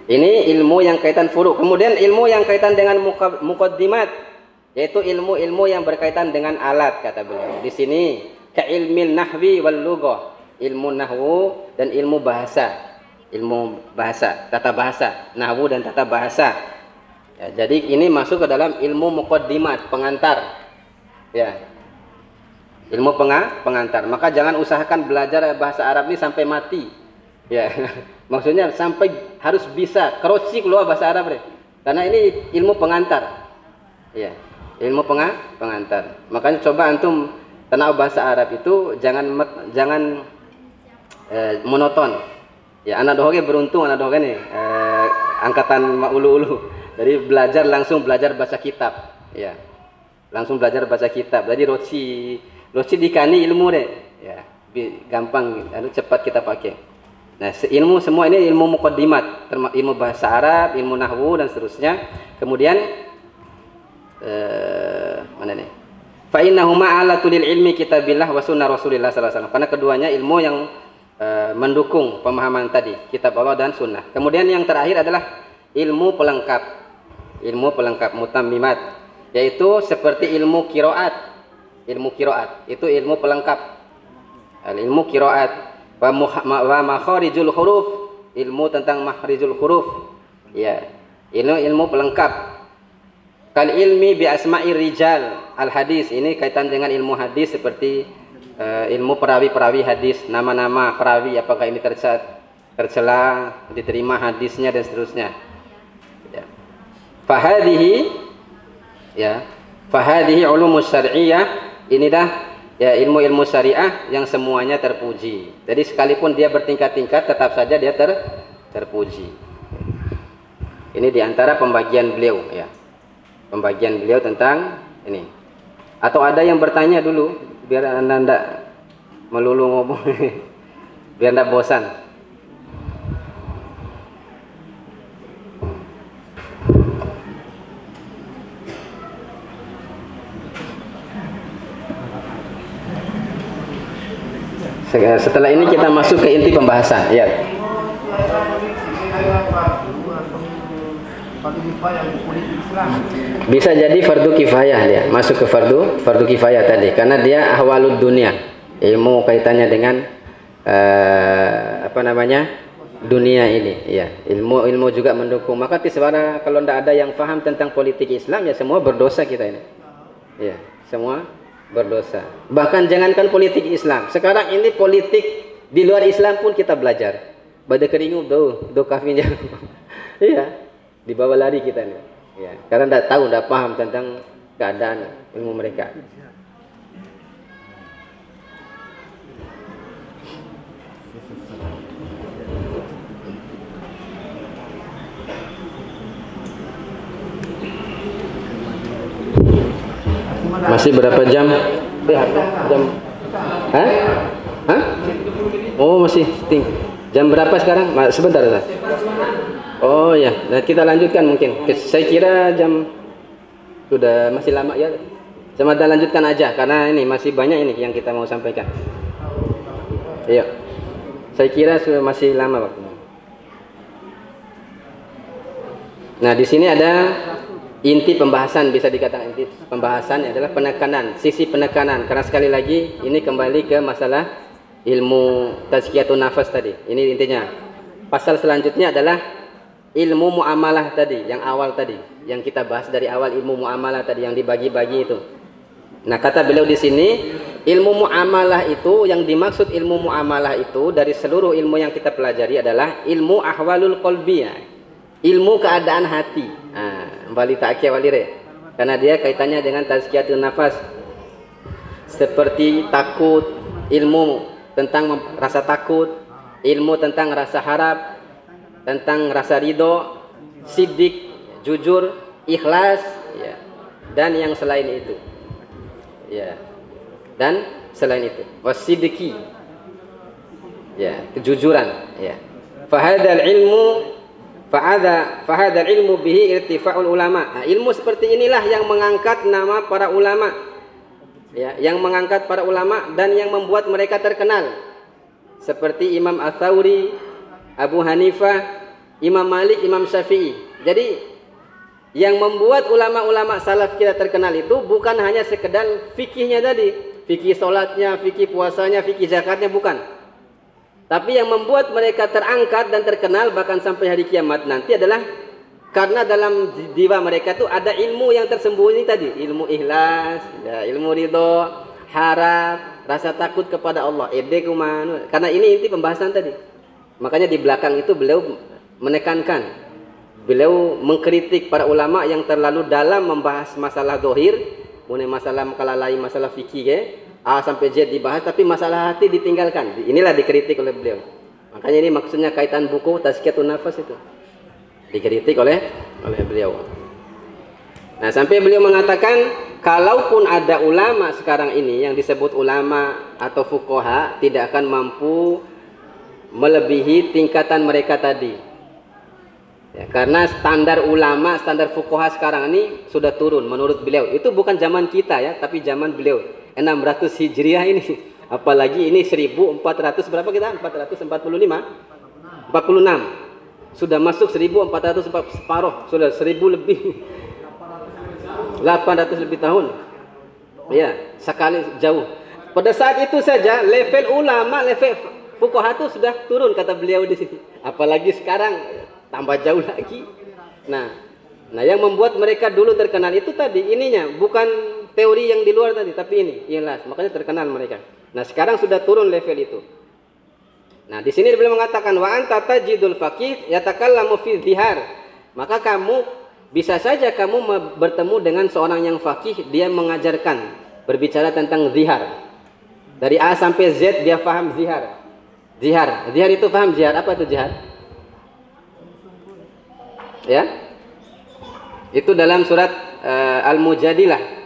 Ini ilmu yang kaitan furu'. Kemudian ilmu yang kaitan dengan muqaddimat, yaitu ilmu-ilmu yang berkaitan dengan alat, kata beliau. Di sini ka ilmil nahwi wal lughah, ilmu nahwu dan ilmu bahasa. Ilmu bahasa, tata bahasa, nahwu dan tata bahasa. Ya, jadi ini masuk ke dalam ilmu muqaddimat, pengantar. Ya. Ilmu pengantar. Maka jangan usahakan belajar bahasa Arab ini sampai mati. Ya. Maksudnya sampai harus bisa keroci keluar bahasa Arab deh. Karena ini ilmu pengantar. Ya. Ilmu pengantar. Makanya coba antum tahu bahasa Arab itu jangan monoton. Ya, anak dohoge beruntung anak dohoge nih angkatan ulu-ulu. Jadi langsung belajar baca kitab. Ya. Langsung belajar baca kitab. Jadi roci dikani ilmu deh. Ya, gampang, cepat kita pakai. Nah, ilmu semua ini ilmu muqaddimat, ilmu bahasa Arab, ilmu nahwu dan seterusnya. Kemudian mana nih? Fa innahuma alatul ilmi kitabillah wa sunnah Rasulillah sallallahu alaihi wasallam. Karena keduanya ilmu yang mendukung pemahaman tadi, kitab Allah dan sunnah. Kemudian yang terakhir adalah ilmu pelengkap. Ilmu pelengkap mutammimat, yaitu seperti ilmu qiraat. Ilmu qiraat itu ilmu pelengkap. Ilmu qiraat wa makharijul huruf, ilmu tentang makharijul huruf. Ya, ilmu pelengkap. Kal ilmi bi asma'ir rijal al hadis, ini kaitan dengan ilmu hadis seperti ilmu perawi-perawi hadis, nama-nama perawi, apakah ini tercela, diterima hadisnya dan seterusnya. Ya. Fahadihi ulumus syar'iyyah, ini dah ya ilmu-ilmu syariah yang semuanya terpuji. Jadi sekalipun dia bertingkat-tingkat tetap saja dia terpuji. Ini diantara pembagian beliau ya. Pembagian beliau tentang ini. Atau ada yang bertanya dulu biar Anda tidak melulu ngomong. Biar tidak bosan. Setelah ini kita masuk ke inti pembahasan. Ya. Bisa jadi fardu kifayah, dia masuk ke fardu kifayah tadi, karena dia ahwalud dunia, ilmu kaitannya dengan dunia ini. Ya, ilmu juga mendukung. Maka sebenarnya kalau tidak ada yang paham tentang politik Islam, ya semua berdosa kita ini. Ya, semua berdosa. Bahkan jangankan politik Islam, sekarang ini politik di luar Islam pun kita belajar. Pada keringu do kafinya. Iya, dibawa lari kita nih. Ya, karena tidak tahu, tidak paham tentang keadaan ilmu mereka. Masih berapa jam? Jam? Hah? Hah? Oh masih jam berapa sekarang? Sebentar ya. Oh ya, nah, kita lanjutkan mungkin. Saya kira jam sudah masih lama ya. Sama kita lanjutkan aja karena ini masih banyak ini yang kita mau sampaikan. Iya. Saya kira sudah masih lama waktunya. Nah, di sini ada inti pembahasan, bisa dikatakan inti pembahasan adalah penekanan, sisi penekanan. Karena sekali lagi ini kembali ke masalah ilmu tazkiyatun nafas tadi. Ini intinya. Pasal selanjutnya adalah ilmu muamalah tadi, yang awal tadi, yang kita bahas dari awal, ilmu muamalah tadi yang dibagi-bagi itu. Nah, kata beliau di sini, ilmu muamalah itu, yang dimaksud ilmu muamalah itu dari seluruh ilmu yang kita pelajari adalah ilmu ahwalul qalbiyah, ilmu keadaan hati. Nah, bali ta'kiyah walire. Karena dia kaitannya dengan tazkiyatun nafas. Seperti takut, ilmu tentang rasa takut, ilmu tentang rasa harap, tentang rasa ridho, siddiq, jujur, ikhlas, ya, dan yang selain itu, ya, dan selain itu, wasidiki, ya, kejujuran, ya. Fahadal ilmu Fahadal ilmu bihi irtifa'ul ulama. Nah, ilmu seperti inilah yang mengangkat nama para ulama. Ya, yang mengangkat para ulama dan yang membuat mereka terkenal. Seperti Imam Ats-Tsauri, Abu Hanifah, Imam Malik, Imam Syafi'i. Jadi yang membuat ulama-ulama salaf kita terkenal itu bukan hanya sekedar fikihnya tadi, fikih salatnya, fikih puasanya, fikih zakatnya, bukan. Tapi yang membuat mereka terangkat dan terkenal bahkan sampai hari kiamat nanti adalah karena dalam jiwa mereka itu ada ilmu yang tersembunyi tadi, ilmu ikhlas, ya, ilmu ridho, harap, rasa takut kepada Allah. Karena ini inti pembahasan tadi. Makanya di belakang itu beliau menekankan, beliau mengkritik para ulama yang terlalu dalam membahas masalah dohir, mulai masalah kalalai, masalah fikih, A sampai Z dibahas, tapi masalah hati ditinggalkan. Inilah dikritik oleh beliau. Makanya ini maksudnya kaitan buku Tazkiyatun Nafas itu dikritik oleh beliau. Nah, sampai beliau mengatakan kalaupun ada ulama sekarang ini yang disebut ulama atau fuqaha tidak akan mampu melebihi tingkatan mereka tadi. Ya, karena standar ulama, standar fuqaha sekarang ini sudah turun menurut beliau. Itu bukan zaman kita ya, tapi zaman beliau 600 Hijriah ini. Apalagi ini 1400 berapa kita? 445? 46. Sudah masuk 1400 separuh, sudah 1000 lebih. 800 lebih tahun. Ya, sekali jauh. Pada saat itu saja level ulama, level fuqaha itu sudah turun kata beliau di sini. Apalagi sekarang tambah jauh lagi. Nah, yang membuat mereka dulu terkenal itu tadi ininya, bukan teori yang di luar tadi, tapi ini jelas. Makanya terkenal mereka. Nah, sekarang sudah turun level itu. Nah, di sini beliau mengatakan wa anta tajidul faqih yatakallamu fi dzihar. Maka kamu bisa saja kamu bertemu dengan seorang yang faqih, dia mengajarkan berbicara tentang zihar. Dari A sampai Z dia paham zihar. Zihar itu paham zihar. Apa itu zihar? Ya. Itu dalam surat Al-Mujadilah.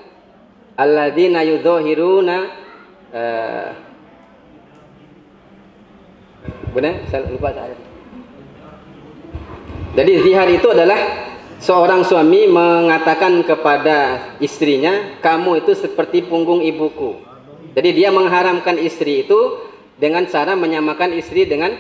Alladzina yudhahiruna benar? Saya lupa saya. Jadi zihar itu adalah seorang suami mengatakan kepada istrinya, kamu itu seperti punggung ibuku. Jadi dia mengharamkan istri itu dengan cara menyamakan istri dengan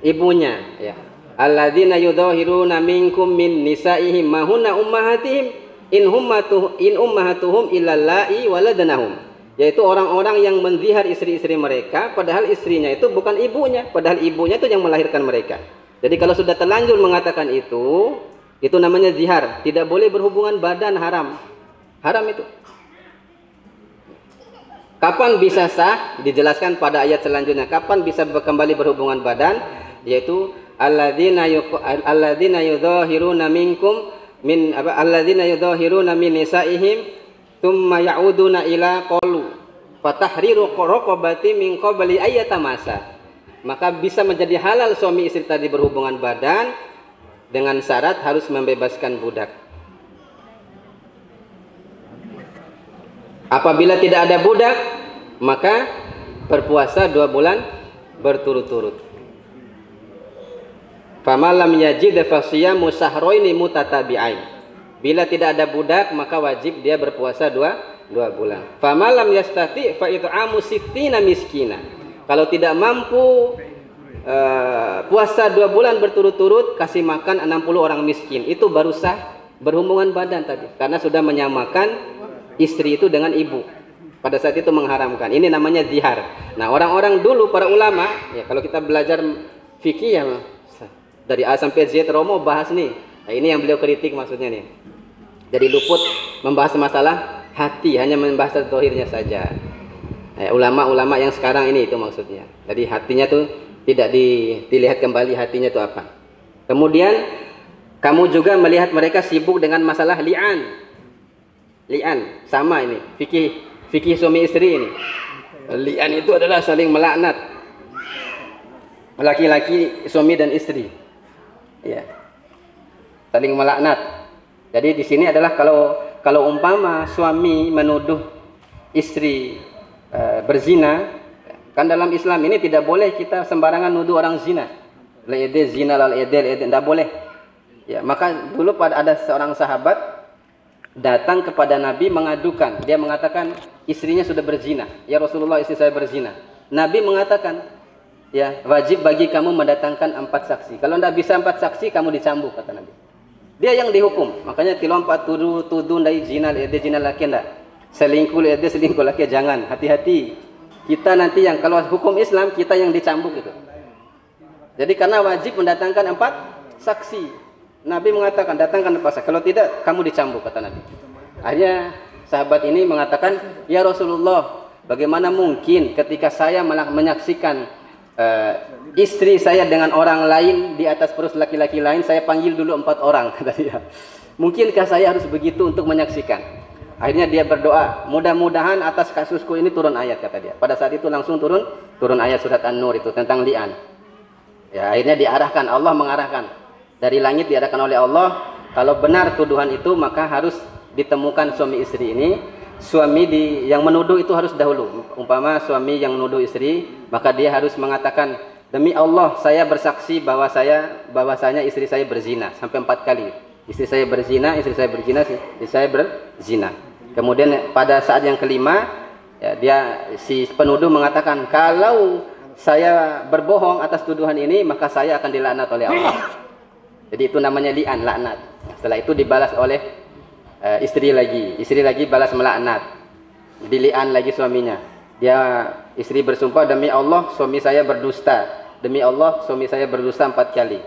ibunya. Ya. Alladzina yudhahiruna minkum min nisaihim ma hunna ummahatihim in ummahatuhum illa allai waladanahum. Yaitu orang-orang yang menzihar istri-istri mereka padahal istrinya itu bukan ibunya, padahal ibunya itu yang melahirkan mereka. Jadi kalau sudah terlanjur mengatakan itu namanya zihar. Tidak boleh berhubungan badan, haram. Haram itu. Kapan bisa sah? Dijelaskan pada ayat selanjutnya. Kapan bisa kembali berhubungan badan? Yaitu alladzina yudhahiruna minkum min alladzina yudhahiruna min nisaihim tsumma ya'uduna ila qalu fatahriru raqabati min qabli ayyatamasa. Maka bisa menjadi halal suami istri tadi berhubungan badan dengan syarat harus membebaskan budak. Apabila tidak ada budak, maka berpuasa 2 bulan berturut-turut. Famalam yajid fasiyamu syahraini mutatabi'ain. Bila tidak ada budak maka wajib dia berpuasa 2 bulan. Famalam yastati fa it'amu sittina miskina. Kalau tidak mampu puasa 2 bulan berturut-turut, kasih makan 60 orang miskin. Itu baru sah berhubungan badan tadi. Karena sudah menyamakan istri itu dengan ibu. Pada saat itu mengharamkan. Ini namanya zihar. Nah, orang-orang dulu para ulama, ya kalau kita belajar fikih ya dari A sampai Z Romo bahas nih. Nah, ini yang beliau kritik maksudnya nih. Jadi luput membahas masalah hati, hanya membahas zahirnya saja. Ulama-ulama yang sekarang ini itu maksudnya. Jadi hatinya tuh tidak dilihat kembali hatinya itu apa. Kemudian kamu juga melihat mereka sibuk dengan masalah li'an. Li'an sama ini, fikih suami istri ini. Li'an itu adalah saling melaknat. Laki-laki suami dan istri. Ya. Saling melaknat. Jadi di sini adalah kalau umpama suami menuduh istri berzina, kan dalam Islam ini tidak boleh kita sembarangan nuduh orang zina. La'idil zina lal idil tidak boleh. Ya, maka dulu ada seorang sahabat datang kepada Nabi mengadukan. Dia mengatakan istrinya sudah berzina. Ya Rasulullah, istri saya berzina. Nabi mengatakan, ya wajib bagi kamu mendatangkan 4 saksi. Kalau tidak bisa 4 saksi, kamu dicambuk, kata Nabi. Dia yang dihukum. Makanya tilompat tuduh dari zina, dia zina laki ndak. Selingkuh dia selingkuh laki, jangan. Hati-hati. Kita nanti yang kalau hukum Islam kita yang dicambuk itu. Jadi karena wajib mendatangkan 4 saksi. Nabi mengatakan datangkan 4 saksi. Kalau tidak kamu dicambuk, kata Nabi. Akhirnya sahabat ini mengatakan, ya Rasulullah, bagaimana mungkin ketika saya menyaksikan istri saya dengan orang lain di atas perut laki-laki lain, saya panggil dulu 4 orang, kata dia. Mungkinkah saya harus begitu untuk menyaksikan? Akhirnya dia berdoa, mudah-mudahan atas kasusku ini turun ayat, kata dia. Pada saat itu langsung turun ayat surat An-Nur itu tentang li'an. Ya, akhirnya diarahkan, Allah mengarahkan dari langit, diarahkan oleh Allah. Kalau benar tuduhan itu, maka harus ditemukan suami istri ini. Suami yang menuduh itu harus dahulu. Umpama suami yang menuduh istri, maka dia harus mengatakan, demi Allah saya bersaksi bahwasanya istri saya berzina, sampai 4 kali. Istri saya berzina, istri saya berzina, istri saya berzina. Kemudian pada saat yang kelima, ya, si penuduh mengatakan, kalau saya berbohong atas tuduhan ini, maka saya akan dilaknat oleh Allah. Jadi itu namanya li'an, laknat. Setelah itu dibalas oleh istri lagi balas melaknat, dili'an lagi suaminya. Istri bersumpah, demi Allah suami saya berdusta, demi Allah suami saya berdusta 4 kali.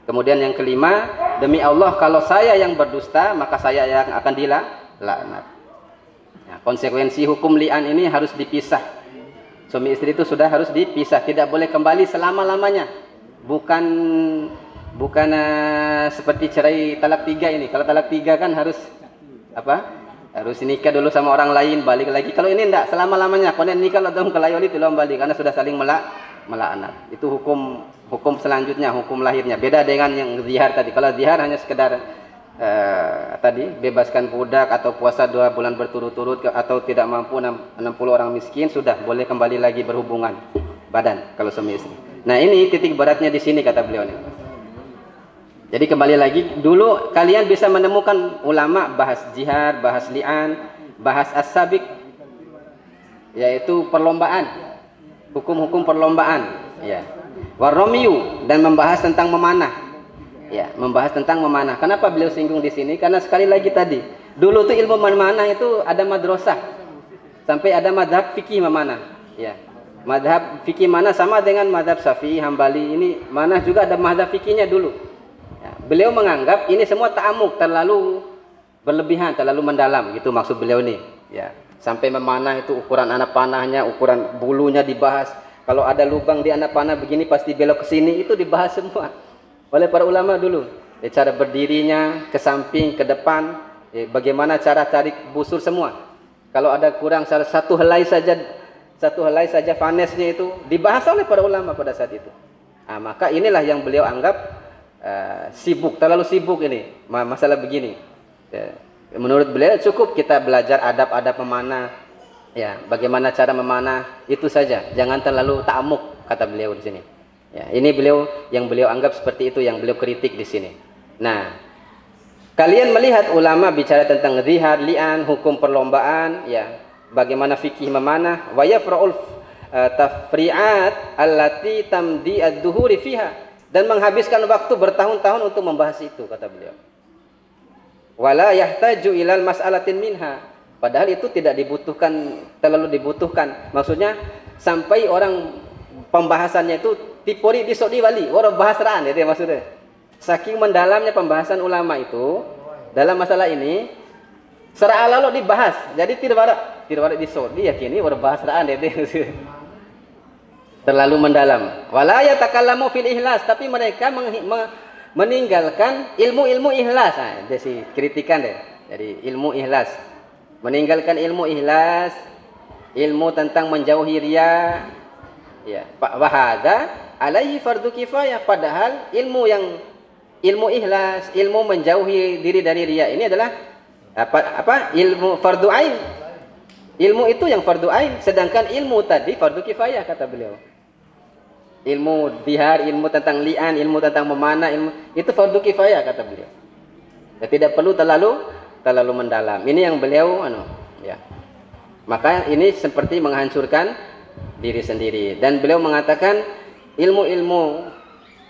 Kemudian yang kelima, demi Allah kalau saya yang berdusta, maka saya yang akan dilaknat. Nah, konsekuensi hukum li'an ini harus dipisah. Suami istri itu sudah harus dipisah, tidak boleh kembali selama-lamanya. Bukan seperti cerai talak 3 ini. Kalau talak 3 kan harus harus nikah dulu sama orang lain, balik lagi. Kalau ini enggak, selama-lamanya. Kalau nikah langsung kelayoli tilom balik karena sudah saling melaknat. Itu hukum selanjutnya, hukum lahirnya. Beda dengan yang zihar tadi. Kalau zihar hanya sekedar bebaskan budak atau puasa 2 bulan berturut-turut atau tidak mampu 60 orang miskin, sudah boleh kembali lagi berhubungan badan kalau suami istri. Nah, ini titik beratnya di sini, kata beliau nih. Jadi kembali lagi, dulu kalian bisa menemukan ulama bahas jihad, bahas li'an, bahas as-sabiq, yaitu perlombaan, hukum-hukum perlombaan, ya. Warromiyu, dan membahas tentang memanah, ya, membahas tentang memanah. Kenapa beliau singgung di sini? Karena sekali lagi tadi, dulu tuh ilmu memanah itu ada madrasah, sampai ada madhab fikih memanah, ya. Madhab fikih mana sama dengan madhab Syafi'i, Hambali, ini manah juga ada madhab fikihnya dulu. Ya, beliau menganggap ini semua ta'amuk, terlalu berlebihan, terlalu mendalam, gitu maksud beliau nih. Ya, sampai memanah itu ukuran anak panahnya, ukuran bulunya dibahas. Kalau ada lubang di anak panah begini pasti belok ke sini, itu dibahas semua oleh para ulama dulu. Ya, cara berdirinya, ke samping, ke depan, ya, bagaimana cara tarik busur semua. Kalau ada kurang satu helai saja vanesnya itu dibahas oleh para ulama pada saat itu. Nah, maka inilah yang beliau anggap sibuk, terlalu sibuk ini masalah begini. Ya, menurut beliau cukup kita belajar adab-adab memanah, ya, bagaimana cara memanah, itu saja, jangan terlalu ta'amuk, kata beliau di sini. Ya, ini yang beliau anggap seperti itu, yang beliau kritik di sini. Nah, kalian melihat ulama bicara tentang zihar, li'an, hukum perlombaan, ya, bagaimana fikih memanah, wa yafra'ul tafri'at allati tamdi ad-duhuri fiha, dan menghabiskan waktu bertahun-tahun untuk membahas itu, kata beliau. Wala yahtaju ilal mas'alatin minha, padahal itu tidak terlalu dibutuhkan. Maksudnya sampai orang pembahasannya itu tipori disodi wali, orang bahas raan, itu maksudnya. Saking mendalamnya pembahasan ulama itu dalam masalah ini, secara lalu dibahas. Jadi tidak disodi, yakini orang bahas raan, itu. Terlalu mendalam. Wala yatakallamu fil ihlas, tapi mereka meninggalkan ilmu-ilmu ihlas. Nah, itu sih kritikan deh. Jadi ilmu ihlas. Meninggalkan ilmu ihlas, ilmu tentang menjauhi riya. Ya, wa hadza alaihi fardu kifayah, padahal ilmu ihlas, ilmu menjauhi diri dari riya ini adalah ilmu fardu ain. Ilmu itu yang fardu ain, sedangkan ilmu tadi fardu kifayah, kata beliau. ilmu dihar, ilmu tentang li'an, ilmu tentang memanah, ilmu itu fardu kifayah kata beliau. Ya, tidak perlu terlalu mendalam. Ini yang beliau ya. Maka ini seperti menghancurkan diri sendiri. Dan beliau mengatakan ilmu-ilmu,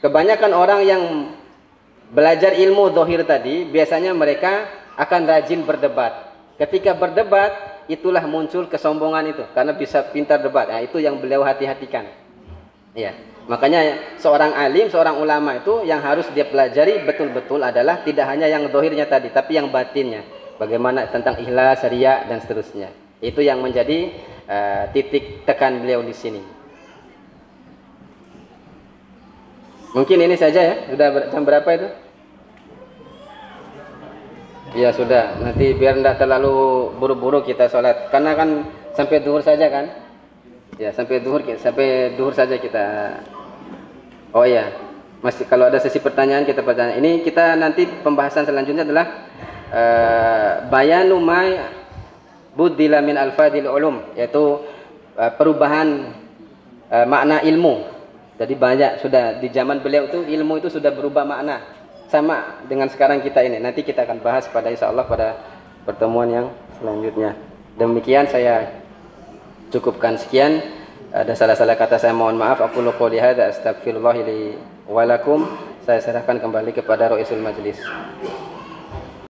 kebanyakan orang yang belajar ilmu zahir tadi biasanya mereka akan rajin berdebat. Ketika berdebat itulah muncul kesombongan itu, karena bisa pintar debat. Nah, itu yang beliau hati-hatikan. Ya, makanya seorang alim, seorang ulama itu yang harus dia pelajari betul-betul adalah tidak hanya yang zahirnya tadi, tapi yang batinnya. Bagaimana tentang ikhlas, riya dan seterusnya. Itu yang menjadi titik tekan beliau di sini. Mungkin ini saja ya. Sudah jam berapa itu? Ya sudah. Nanti biar tidak terlalu buru-buru kita sholat. Karena kan sampai duhur saja kan. Ya sampai duhur saja kita. Oh iya. Masih kalau ada sesi pertanyaan kita pertanyaan. Ini kita nanti pembahasan selanjutnya adalah bayanu ma buddila min alfadil ulum, yaitu perubahan makna ilmu. Jadi banyak sudah di zaman beliau itu ilmu itu sudah berubah makna sama dengan sekarang kita ini. Nanti kita akan bahas pada insyaallah pada pertemuan yang selanjutnya. Demikian saya cukupkan sekian. Ada salah-salah kata saya mohon maaf. Aku qouli hadza astaghfirullah li wa lakum. Saya serahkan kembali kepada Raisul Majlis.